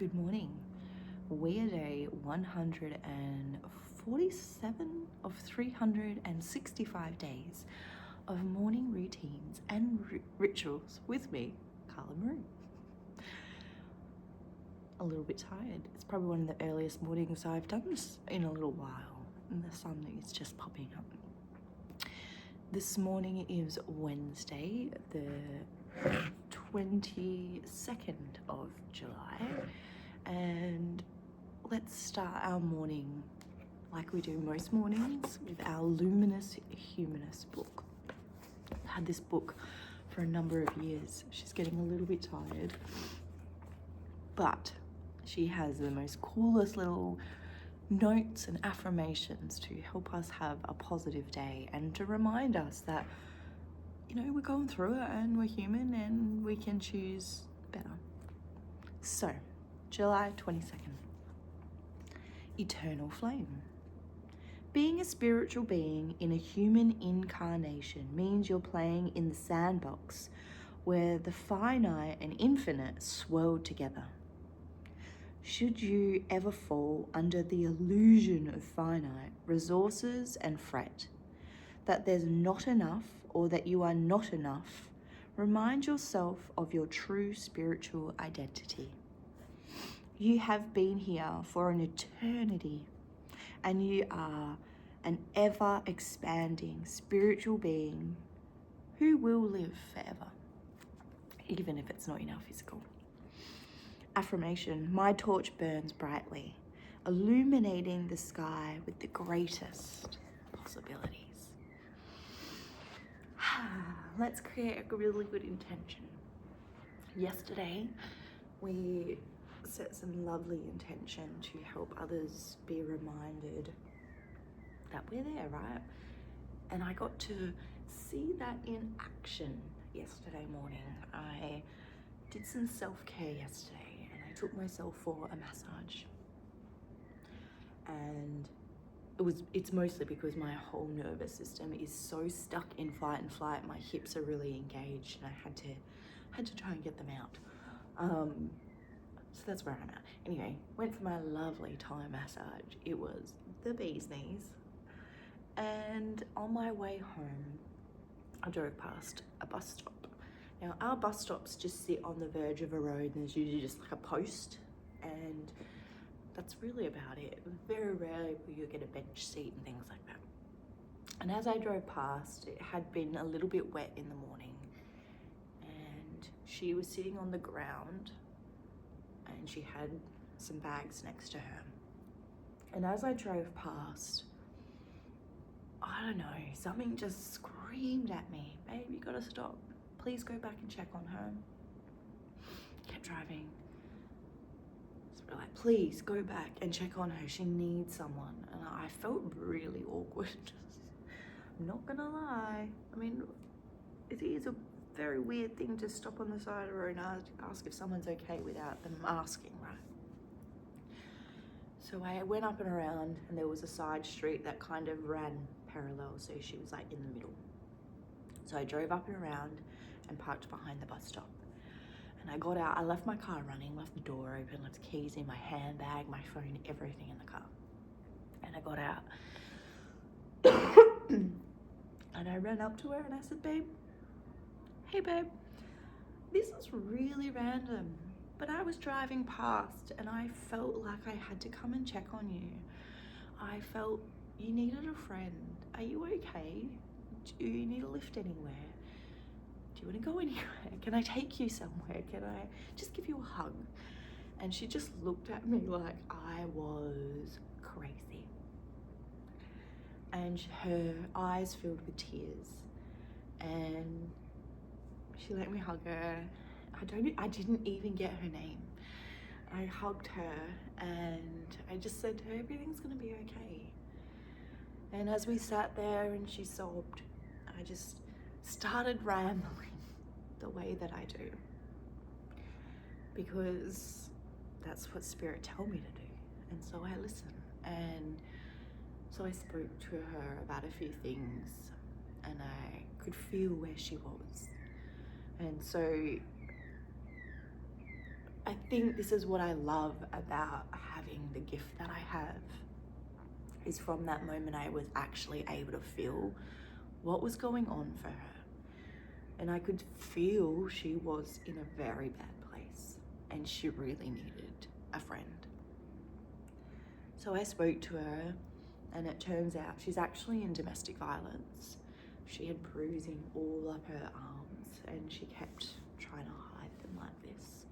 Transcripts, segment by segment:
Good morning. We are day 147 of 365 days of morning routines and rituals with me, Carla Maroon. A little bit tired. It's probably one of the earliest mornings I've done this in a little while, and the sun is just popping up. This morning is Wednesday, the 22nd of July, and let's start our morning like we do most mornings with our Luminous Humanist book. I've had this book for a number of years. She's getting a little bit tired, but she has the most coolest little notes and affirmations to help us have a positive day and to remind us that, we're going through it and we're human and we can choose better. So, July 22nd. Eternal flame. Being a spiritual being in a human incarnation means you're playing in the sandbox where the finite and infinite swirl together. Should you ever fall under the illusion of finite resources and fret, that there's not enough or that you are not enough, remind yourself of your true spiritual identity. You have been here for an eternity, and you are an ever-expanding spiritual being who will live forever, even if it's not in our physical. Affirmation: my torch burns brightly, illuminating the sky with the greatest possibilities. Let's create a really good intention. Yesterday, we set some lovely intention to help others be reminded that we're there, right? And I got to see that in action yesterday morning. I did some self-care yesterday and I took myself for a massage. And it's mostly because my whole nervous system is so stuck in fight and flight. My hips are really engaged and I had to try and get them out. So that's where I'm at. Anyway, went for my lovely Thai massage. It was the bee's knees. And on my way home, I drove past a bus stop. Now, our bus stops just sit on the verge of a road, and there's usually just like a post, and that's really about it. Very rarely will you get a bench seat and things like that. And as I drove past, it had been a little bit wet in the morning, and she was sitting on the ground, and she had some bags next to her. And as I drove past, I don't know, something just screamed at me, babe, you gotta stop. Please go back and check on her. Kept driving. So we're like, please go back and check on her. She needs someone. And I felt really awkward. I'm not gonna lie. I mean, it is a very weird thing to stop on the side of the road and ask if someone's okay without them asking, right? So I went up and around, and there was a side street that kind of ran parallel, so she was like in the middle. So I drove up and around and parked behind the bus stop. And I got out, I left my car running, left the door open, left the keys in my handbag, my phone, everything in the car. And I got out. And I ran up to her and I said, babe, hey babe, this is really random, but I was driving past and I felt like I had to come and check on you. I felt you needed a friend. Are you okay? Do you need a lift anywhere? Do you want to go anywhere? Can I take you somewhere? Can I just give you a hug? And she just looked at me like I was crazy. And her eyes filled with tears. And she let me hug her. I didn't even get her name. I hugged her and I just said to her, everything's gonna be okay. And as we sat there and she sobbed, I just started rambling the way that I do. Because that's what Spirit told me to do. And so I listened. And so I spoke to her about a few things and I could feel where she was. And so I think this is what I love about having the gift that I have, is from that moment I was actually able to feel what was going on for her. And I could feel she was in a very bad place and she really needed a friend. So I spoke to her, and it turns out she's actually in domestic violence. She had bruising all up her arms and she kept trying to hide them like this.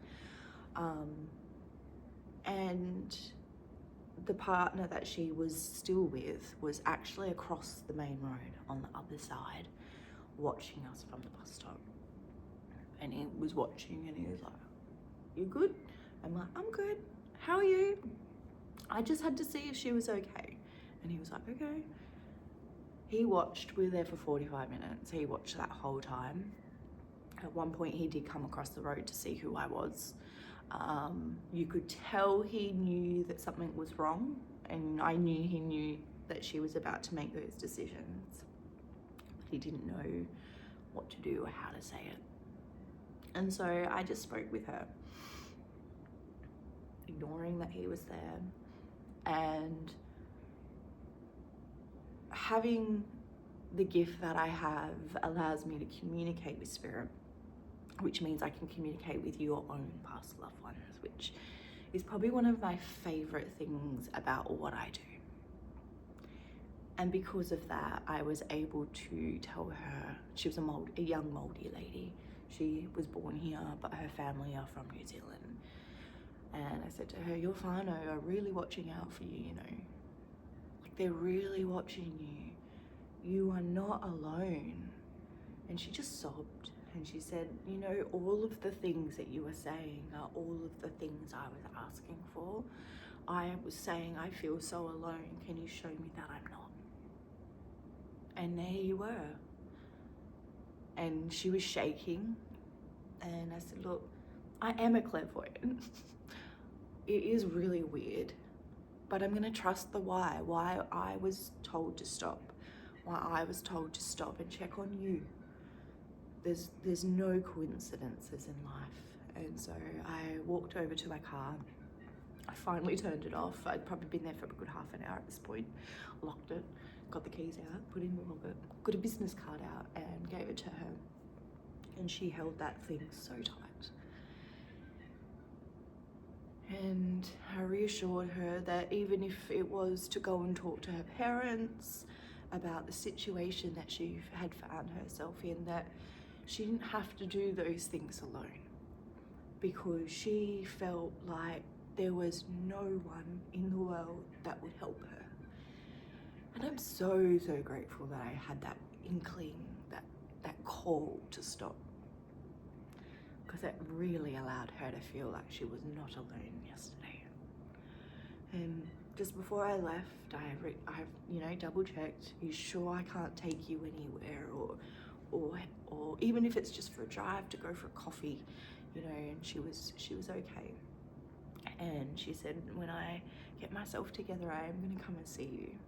And the partner that she was still with was actually across the main road on the other side, watching us from the bus stop. And he was watching and he was like, "You good?" I'm like, "I'm good. How are you? I just had to see if she was okay." And he was like, "Okay." He watched. We were there for 45 minutes. He watched that whole time. At one point he did come across the road to see who I was. You could tell he knew that something was wrong, and I knew he knew that she was about to make those decisions. He didn't know what to do or how to say it. And so I just spoke with her, ignoring that he was there. And having the gift that I have allows me to communicate with spirit, which means I can communicate with your own past loved ones, which is probably one of my favorite things about what I do. And because of that, I was able to tell her, she was a young Māori lady. She was born here, but her family are from New Zealand. And I said to her, "Your whānau are really watching out for you, you know. Like, they're really watching you. You are not alone." And she just sobbed. And she said, "You know, all of the things that you were saying are all of the things I was asking for. I was saying, I feel so alone. Can you show me that I'm not?" And there you were. And she was shaking. And I said, "Look, I am a clairvoyant." It is really weird, but I'm gonna trust the why I was told to stop, why I was told to stop and check on you. There's no coincidences in life. And so I walked over to my car. I finally turned it off. I'd probably been there for a good half an hour at this point. Locked it, got the keys out, put in the locket, got a business card out and gave it to her. And she held that thing so tight. And I reassured her that even if it was to go and talk to her parents about the situation that she had found herself in, that she didn't have to do those things alone, because she felt like there was no one in the world that would help her. And I'm so grateful that I had that inkling, that call to stop, because it really allowed her to feel like she was not alone yesterday. And just before I left, I double checked, "You sure I can't take you anywhere, or even if it's just for a drive, to go for a coffee, you know?" And she was okay. And she said, "When I get myself together, I am going to come and see you."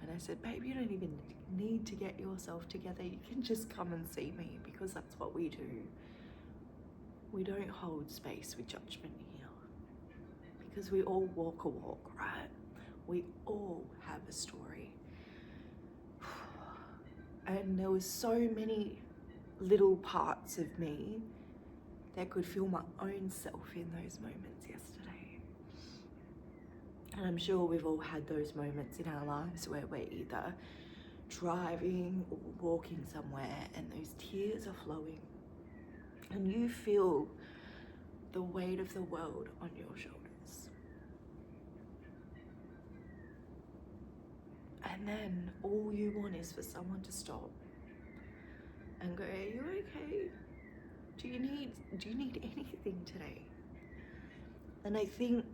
And I said, "Babe, you don't even need to get yourself together. You can just come and see me, because that's what we do. We don't hold space with judgment here, because we all walk a walk, right? We all have a story." And there was so many little parts of me that could feel my own self in those moments yesterday. And I'm sure we've all had those moments in our lives where we're either driving or walking somewhere and those tears are flowing and you feel the weight of the world on your shoulders. And then all you want is for someone to stop and go, "Are you okay? Do you need anything today?" And I think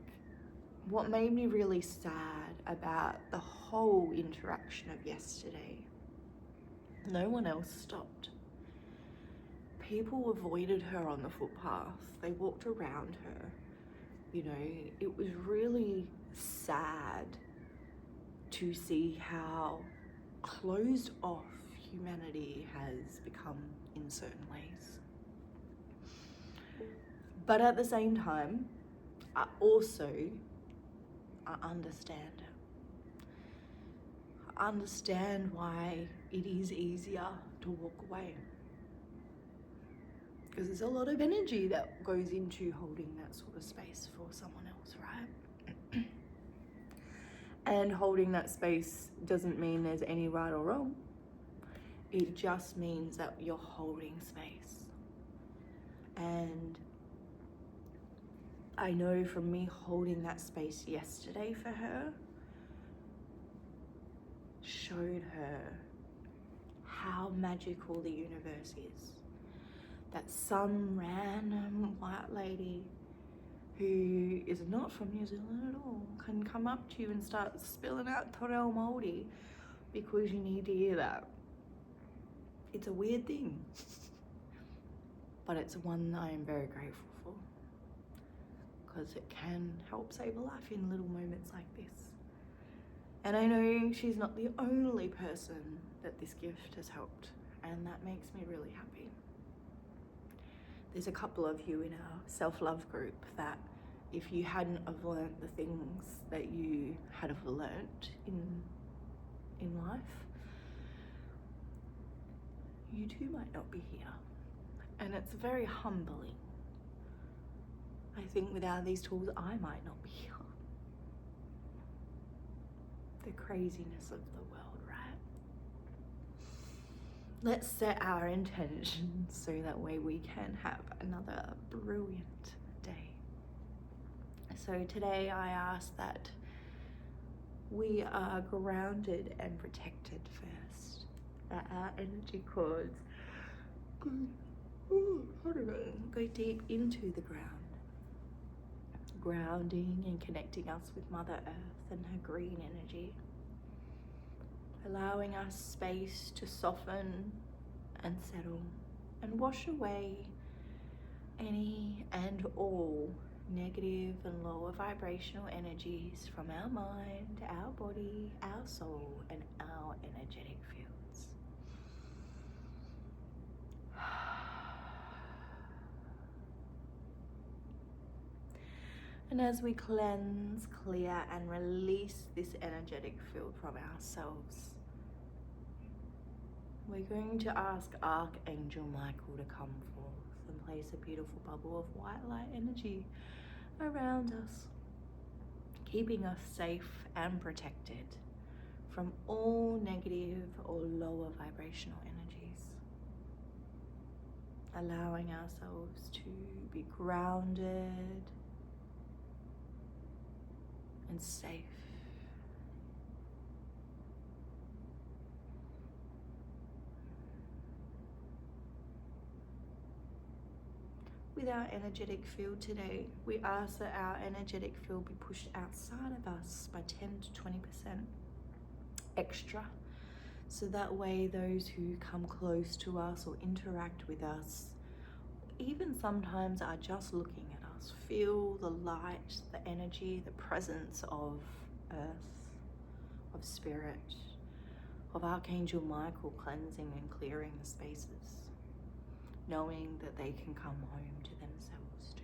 what made me really sad about the whole interaction of yesterday, no one else stopped. People avoided her on the footpath. They walked around her. You know, it was really sad to see how closed off humanity has become in certain ways. But at the same time, I understand it. I understand why it is easier to walk away. Because there's a lot of energy that goes into holding that sort of space for someone else, right? And holding that space doesn't mean there's any right or wrong. It just means that you're holding space. And I know from me holding that space yesterday for her, showed her how magical the universe is. That some random white lady who is not from New Zealand at all can come up to you and start spilling out torel Māori because you need to hear that. It's a weird thing, but it's one I am very grateful for, because it can help save a life in little moments like this. And I know she's not the only person that this gift has helped, and that makes me really happy. There's a couple of you in our self-love group that if you hadn't have learnt the things that you had have learnt in life, you too might not be here. And it's very humbling. I think without these tools, I might not be here. The craziness of the world, right? Let's set our intentions so that way we can have another brilliant day. So today I ask that we are grounded and protected first, that our energy cords go deep into the ground, grounding and connecting us with Mother Earth and her green energy, allowing us space to soften and settle and wash away any and all negative and lower vibrational energies from our mind, our body, our soul, and our energetic fields. And as we cleanse, clear, and release this energetic field from ourselves, we're going to ask Archangel Michael to come forth and place a beautiful bubble of white light energy around us, keeping us safe and protected from all negative or lower vibrational energies, allowing ourselves to be grounded and safe. With our energetic field today, we ask that our energetic field be pushed outside of us by 10 to 20% extra, so that way those who come close to us or interact with us, even sometimes are just looking at us, feel the light, the energy, the presence of Earth, of Spirit, of Archangel Michael cleansing and clearing the spaces, knowing that they can come home to themselves too.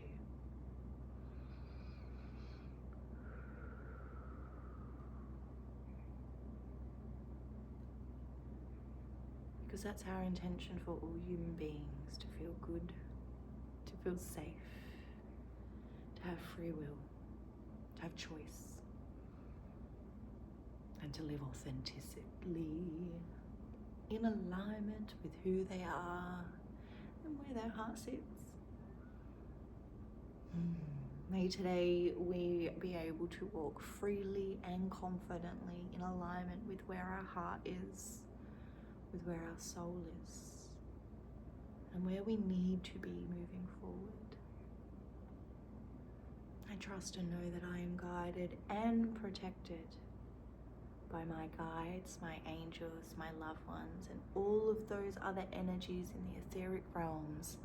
Because that's our intention for all human beings, to feel good, to feel safe, to have free will, to have choice, and to live authentically in alignment with who they are and where their heart sits. May today we be able to walk freely and confidently in alignment with where our heart is, with where our soul is, and where we need to be moving forward. I trust and know that I am guided and protected by my guides, my angels, my loved ones, and all of those other energies in the etheric realms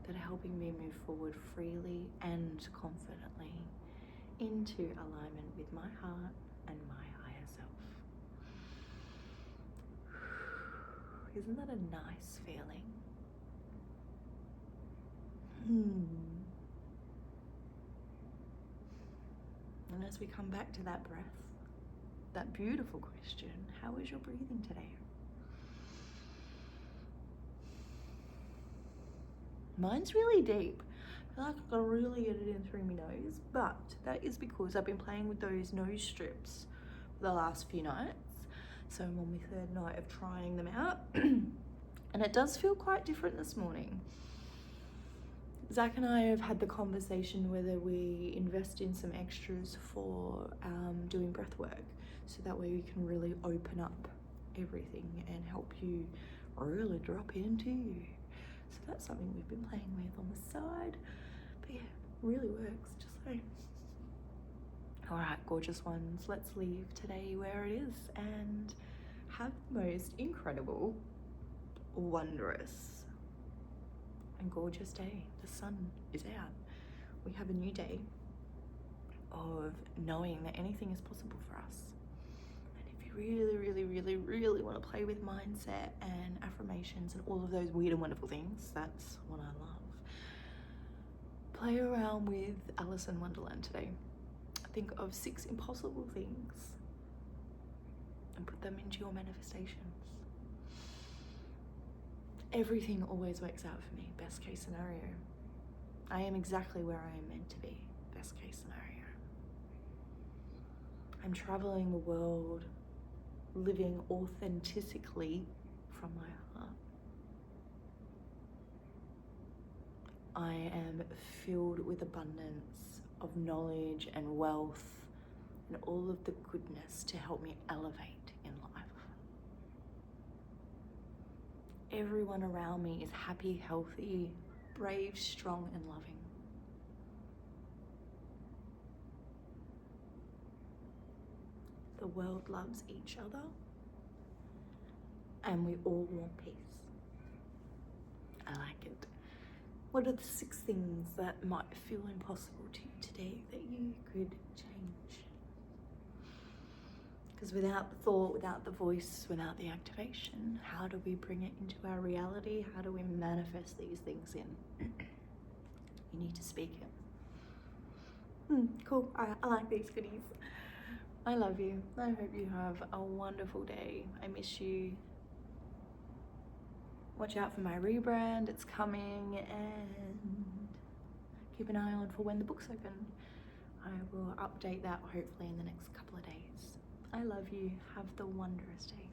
that are helping me move forward freely and confidently into alignment with my heart and my higher self. Isn't that a nice feeling? And as we come back to that breath, that beautiful question, how is your breathing today? Mine's really deep. I feel like I've got to really get it in through my nose, but that is because I've been playing with those nose strips for the last few nights. So I'm on my third night of trying them out. And it does feel quite different this morning. Zach and I have had the conversation whether we invest in some extras for doing breath work, so that way we can really open up everything and help you really drop into you. So that's something we've been playing with on the side. But yeah, really works, just so. All right, gorgeous ones, let's leave today where it is and have the most incredible, wondrous, and gorgeous day. The sun is out. We have a new day of knowing that anything is possible for us. And if you really want to play with mindset and affirmations and all of those weird and wonderful things, that's what I love. Play around with Alice in Wonderland today. Think of 6 impossible things and put them into your manifestations. Everything always works out for me, best case scenario. I am exactly where I am meant to be, best case scenario. I'm traveling the world, living authentically from my heart. I am filled with abundance of knowledge and wealth and all of the goodness to help me elevate in life. Everyone around me is happy, healthy, brave, strong, and loving. The world loves each other, and we all want peace. I like it. What are the 6 things that might feel impossible to you today that you could change? Because without the thought, without the voice, without the activation, how do we bring it into our reality? How do we manifest these things in? You need to speak it. Cool. I like these goodies. I love you. I hope you have a wonderful day. I miss you. Watch out for my rebrand. It's coming, and keep an eye on for when the book's open. I will update that hopefully in the next couple of days. I love you. Have the wondrous day.